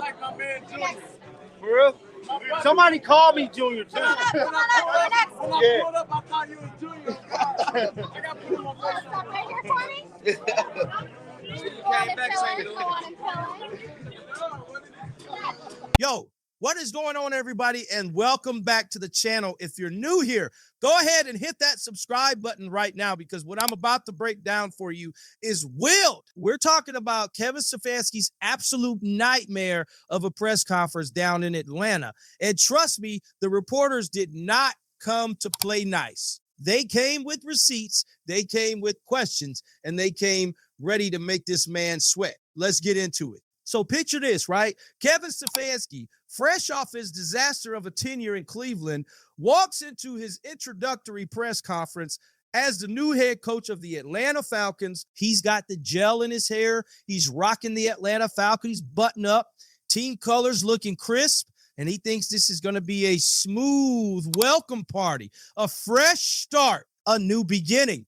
Like my man Junior. For real? Somebody called me Junior too. When I pulled up, I thought you was Junior. I got put in my face. Stop right here for me. Go on and fill in. Yo, what is going on, everybody? And welcome back to the channel. If you're new here, go ahead and hit that subscribe button right now, because what I'm about to break down for you is wild. We're talking about Kevin Stefanski's absolute nightmare of a press conference down in Atlanta. And trust me, the reporters did not come to play nice. They came with receipts, they came with questions, and they came ready to make this man sweat. Let's get into it. So picture this, right? Kevin Stefanski, fresh off his disaster of a tenure in Cleveland, walks into his introductory press conference as the new head coach of the Atlanta Falcons. He's got the gel in his hair. He's rocking the Atlanta Falcons button up, team colors looking crisp, and he thinks this is going to be a smooth welcome party, a fresh start, a new beginning.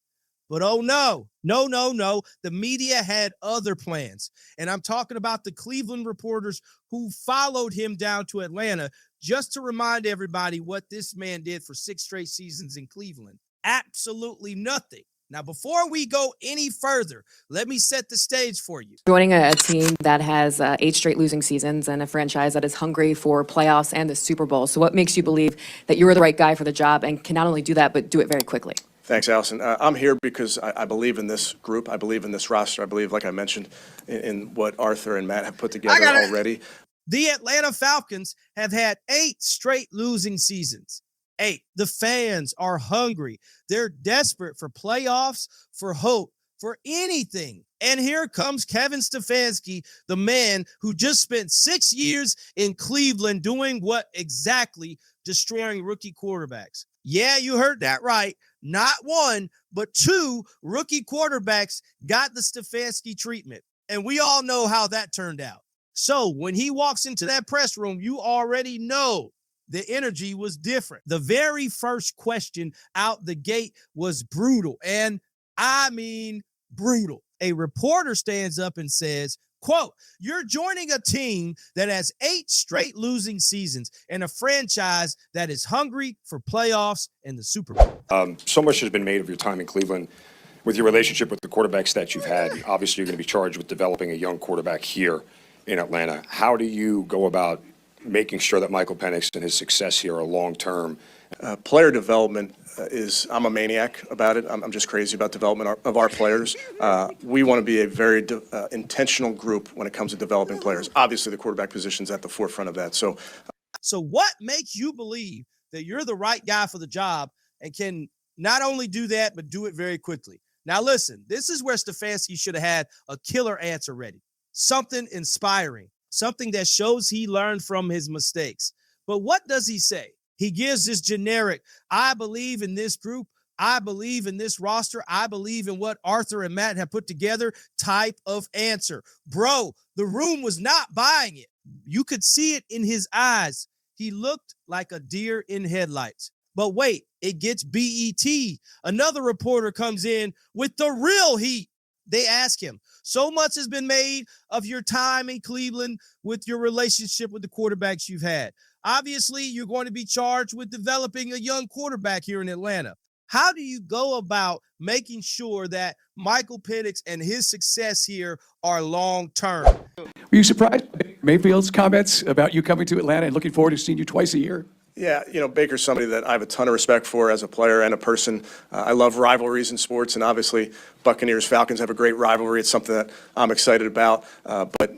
But oh no. The media had other plans. And I'm talking about the Cleveland reporters who followed him down to Atlanta, just to remind everybody what this man did for 6 straight seasons in Cleveland. Absolutely nothing. Now, before we go any further, let me set the stage for you. Joining a team that has 8 straight losing seasons and a franchise that is hungry for playoffs and the Super Bowl. So what makes you believe that you are the right guy for the job and can not only do that, but do it very quickly? Thanks, Allison. I'm here because I believe in this group. I believe in this roster. I believe, like I mentioned, in what Arthur and Matt have put together already. The Atlanta Falcons have had 8 straight losing seasons. 8. The fans are hungry. They're desperate for playoffs, for hope, for anything. And here comes Kevin Stefanski, the man who just spent 6 years in Cleveland doing what exactly? Destroying rookie quarterbacks. Yeah, you heard that right. Not 1, but 2 rookie quarterbacks got the Stefanski treatment. And we all know how that turned out. So when he walks into that press room, you already know the energy was different. The very first question out the gate was brutal. And I mean brutal. A reporter stands up and says, quote, "You're joining a team that has 8 straight losing seasons and a franchise that is hungry for playoffs and the Super Bowl." So much has been made of your time in Cleveland with your relationship with the quarterbacks that you've had. Obviously, you're going to be charged with developing a young quarterback here in Atlanta. How do you go about making sure that Michael Penix and his success here are long-term? Player development I'm a maniac about it. I'm just crazy about development of our players. We want to be a very intentional group when it comes to developing players. Obviously, the quarterback position's at the forefront of that. So what makes you believe that you're the right guy for the job and can not only do that, but do it very quickly? Now, listen, this is where Stefanski should have had a killer answer ready. Something inspiring, something that shows he learned from his mistakes. But what does he say? He gives this generic, I believe in this group, I believe in this roster, I believe in what Arthur and Matt have put together type of answer. Bro, the room was not buying it. You could see it in his eyes. He looked like a deer in headlights. But wait, it gets BET. Another reporter comes in with the real heat. They ask him, so much has been made of your time in Cleveland with your relationship with the quarterbacks you've had. Obviously, you're going to be charged with developing a young quarterback here in Atlanta. How do you go about making sure that Michael Penix and his success here are long-term? Were you surprised by Mayfield's comments about you coming to Atlanta and looking forward to seeing you twice a year? Yeah, Baker's somebody that I have a ton of respect for as a player and a person. I love rivalries in sports, and obviously Buccaneers-Falcons have a great rivalry. It's something that I'm excited about, but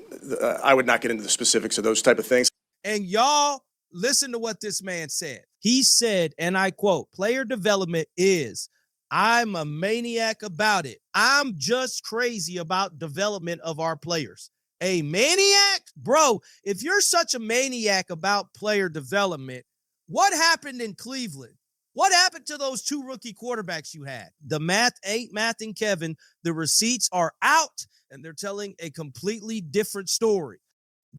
I would not get into the specifics of those type of things. And y'all, listen to what this man said. He said, and I quote, "Player development is, I'm a maniac about it. I'm just crazy about development of our players." A maniac? Bro, if you're such a maniac about player development, what happened in Cleveland? What happened to those 2 rookie quarterbacks you had? The math ain't mathing, Kevin. The receipts are out, and they're telling a completely different story.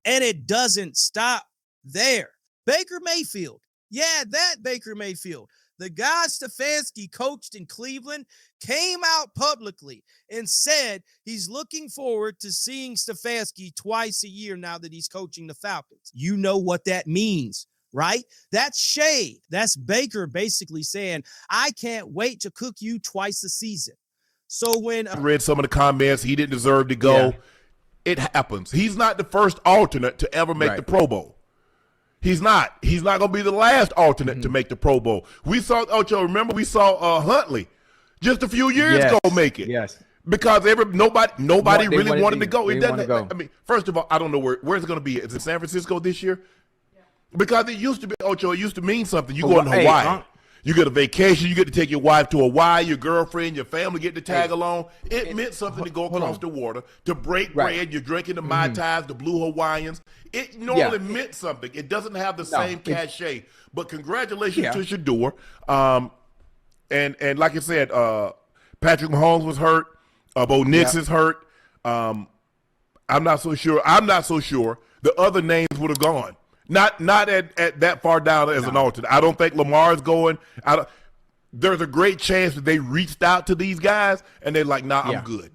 And it doesn't stop there. Baker Mayfield. Yeah, that Baker Mayfield. The guy Stefanski coached in Cleveland came out publicly and said he's looking forward to seeing Stefanski twice a year now that he's coaching the Falcons. You know what that means, right? That's shade. That's Baker basically saying, I can't wait to cook you twice a season. So when I read some of the comments, he didn't deserve to go. Yeah. It happens. He's not the first alternate to ever make the Pro Bowl. He's not. He's not going to be the last alternate to make the Pro Bowl. We saw, Ocho, remember we saw Huntley just a few years ago make it. Yes. Because nobody really wanted to go. It doesn't. I mean, first of all, I don't know where's it going to be. Is it San Francisco this year? Because it used to be, Ocho, it used to mean something. You go to Hawaii. You get a vacation. You get to take your wife to Hawaii. Your girlfriend, your family get to tag along. It meant something to go across the water, to break bread. You're drinking the Mai Tais, the Blue Hawaiians. It normally meant something. It doesn't have the same cachet. But congratulations to Shedeur. And like I said, Patrick Mahomes was hurt. Bo Nix is hurt. I'm not so sure. The other names would have gone. Not at that far down as an alternate. I don't think Lamar's going. There's a great chance that they reached out to these guys and they're like, nah, I'm good.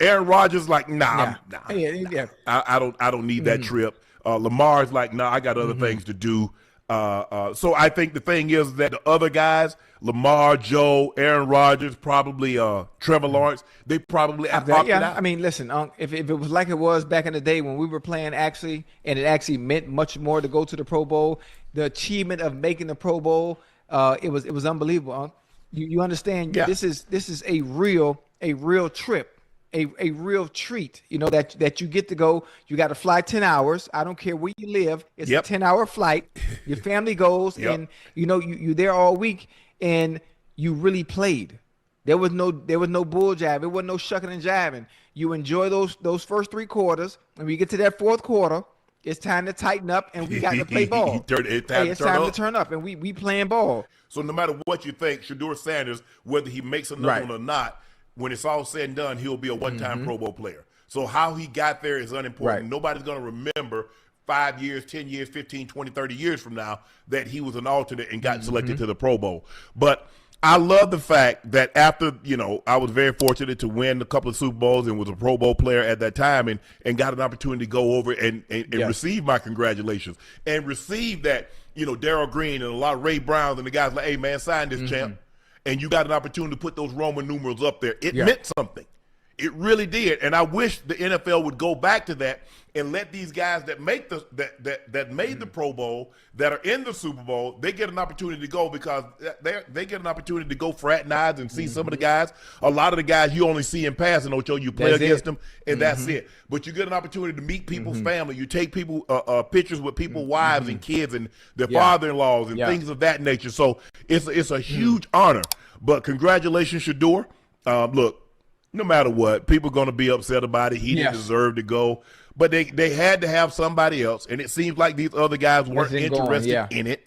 Aaron Rodgers like, nah. I don't need that trip. Lamar's like, nah, I got other things to do. So I think the thing is that the other guys, Lamar, Joe, Aaron Rodgers, probably Trevor Lawrence, they probably opted out. I mean, listen, if it was like it was back in the day when we were playing actually, and it actually meant much more to go to the Pro Bowl, the achievement of making the Pro Bowl, it was unbelievable. You understand? Yeah. This is a real trip. A real treat, that you get to go. You got to fly 10 hours. I don't care where you live. It's a 10-hour flight. Your family goes, and you're there all week, and you really played. There was no bull jive. There wasn't no shucking and jiving. You enjoy those first 3 quarters, and when you get to that 4th quarter, it's time to tighten up, and we got to play ball. It's time to turn up, and we playing ball. So no matter what you think, Shedeur Sanders, whether he makes another one or not, when it's all said and done, he'll be a one-time Pro Bowl player. So how he got there is unimportant. Nobody's going to remember 5 years, 10 years, 15, 20, 30 years from now that he was an alternate and got selected to the Pro Bowl. But I love the fact that after, I was very fortunate to win a couple of Super Bowls and was a Pro Bowl player at that time and got an opportunity to go over and receive my congratulations and receive that, Darryl Green and a lot of Ray Browns and the guys like, hey, man, sign this champ. And you got an opportunity to put those Roman numerals up there. It meant something. It really did. And I wish the NFL would go back to that and let these guys that make that made the Pro Bowl, that are in the Super Bowl, they get an opportunity to go because they get an opportunity to go fraternize and see some of the guys. A lot of the guys you only see in passing, Ocho. You play against them, and that's it. But you get an opportunity to meet people's family. You take people pictures with people's wives and kids and their father-in-laws and things of that nature. So it's a huge honor. But congratulations, Shedeur. Look, no matter what, people are going to be upset about it. He didn't deserve to go. But they had to have somebody else, and it seems like these other guys weren't interested in it.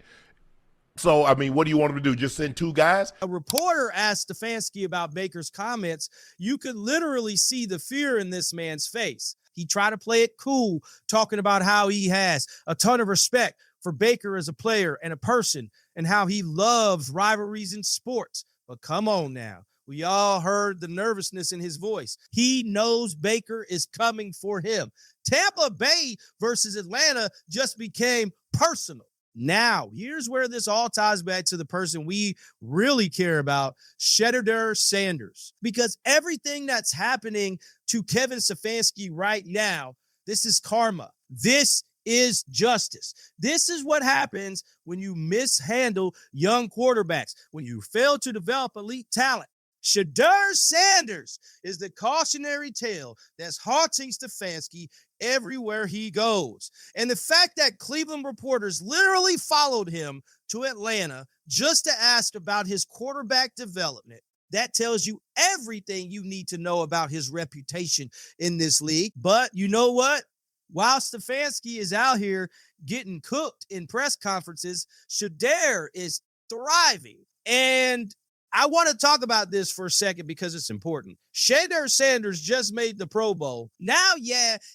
So, I mean, what do you want them to do? Just send 2 guys? A reporter asked Stefanski about Baker's comments. You could literally see the fear in this man's face. He tried to play it cool, talking about how he has a ton of respect for Baker as a player and a person and how he loves rivalries in sports. But come on now. We all heard the nervousness in his voice. He knows Baker is coming for him. Tampa Bay versus Atlanta just became personal. Now, here's where this all ties back to the person we really care about, Shedeur Sanders. Because everything that's happening to Kevin Stefanski right now, this is karma. This is justice. This is what happens when you mishandle young quarterbacks, when you fail to develop elite talent. Shedeur Sanders is the cautionary tale that's haunting Stefanski everywhere he goes. And the fact that Cleveland reporters literally followed him to Atlanta just to ask about his quarterback development, that tells you everything you need to know about his reputation in this league. But you know what? While Stefanski is out here getting cooked in press conferences, Shedeur is thriving. And I want to talk about this for a second because it's important. Shedeur Sanders just made the Pro Bowl. Now,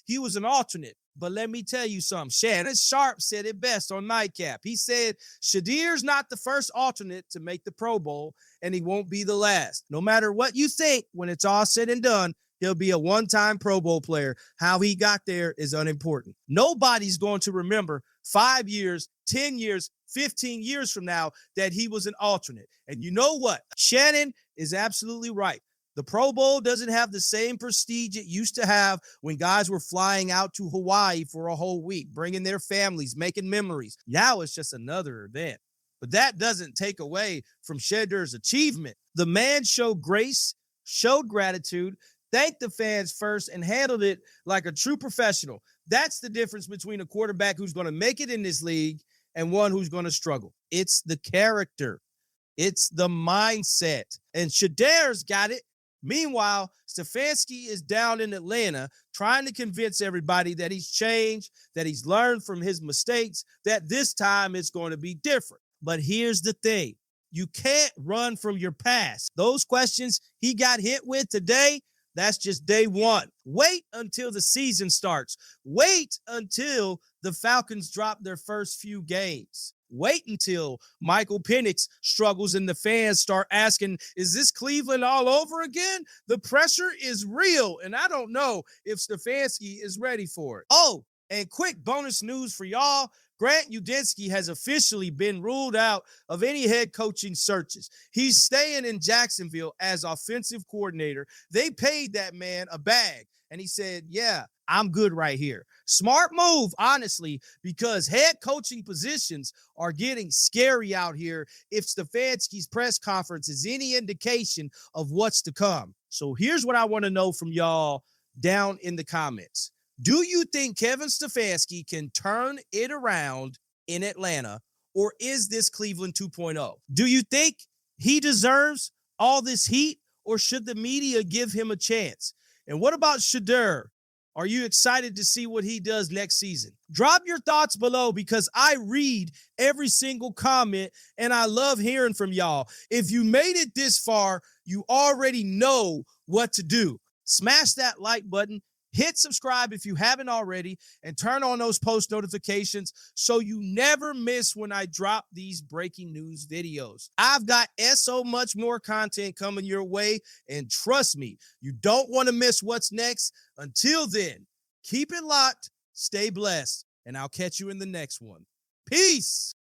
he was an alternate, But let me tell you something. Shannon Sharpe said it best on Nightcap. He said, Shedeur's not the first alternate to make the Pro Bowl, and he won't be the last. No matter what you think, when it's all said and done, he'll be a one-time Pro Bowl player. How he got there is unimportant. Nobody's going to remember 5 years, 10 years, 15 years from now that he was an alternate. And you know what? Shannon is absolutely right. The Pro Bowl doesn't have the same prestige it used to have when guys were flying out to Hawaii for a whole week, bringing their families, making memories. Now it's just another event. But that doesn't take away from Shedeur's achievement. The man showed grace, showed gratitude, thanked the fans first, and handled it like a true professional. That's the difference between a quarterback who's going to make it in this league and one who's going to struggle. It's the character. It's the mindset. And Shedeur's got it. Meanwhile, Stefanski is down in Atlanta trying to convince everybody that he's changed, that he's learned from his mistakes, that this time it's going to be different. But here's the thing. You can't run from your past. Those questions he got hit with today, that's just day one. Wait until the season starts. Wait until the Falcons drop their first few games. Wait until Michael Penix struggles and the fans start asking, is this Cleveland all over again? The pressure is real, and I don't know if Stefanski is ready for it. Oh, and quick bonus news for y'all. Grant Udinski has officially been ruled out of any head coaching searches. He's staying in Jacksonville as offensive coordinator. They paid that man a bag, and he said, yeah, I'm good right here. Smart move, honestly, because head coaching positions are getting scary out here if Stefanski's press conference is any indication of what's to come. So here's what I want to know from y'all down in the comments. Do you think Kevin Stefanski can turn it around in Atlanta, or is this Cleveland 2.0? Do you think he deserves all this heat, or should the media give him a chance? And what about Shedeur? Are you excited to see what he does next season? Drop your thoughts below because I read every single comment and I love hearing from y'all. If you made it this far, you already know what to do. Smash that like button. Hit subscribe if you haven't already, and turn on those post notifications so you never miss when I drop these breaking news videos. I've got so much more content coming your way, and trust me, you don't want to miss what's next. Until then, keep it locked, stay blessed, and I'll catch you in the next one. Peace.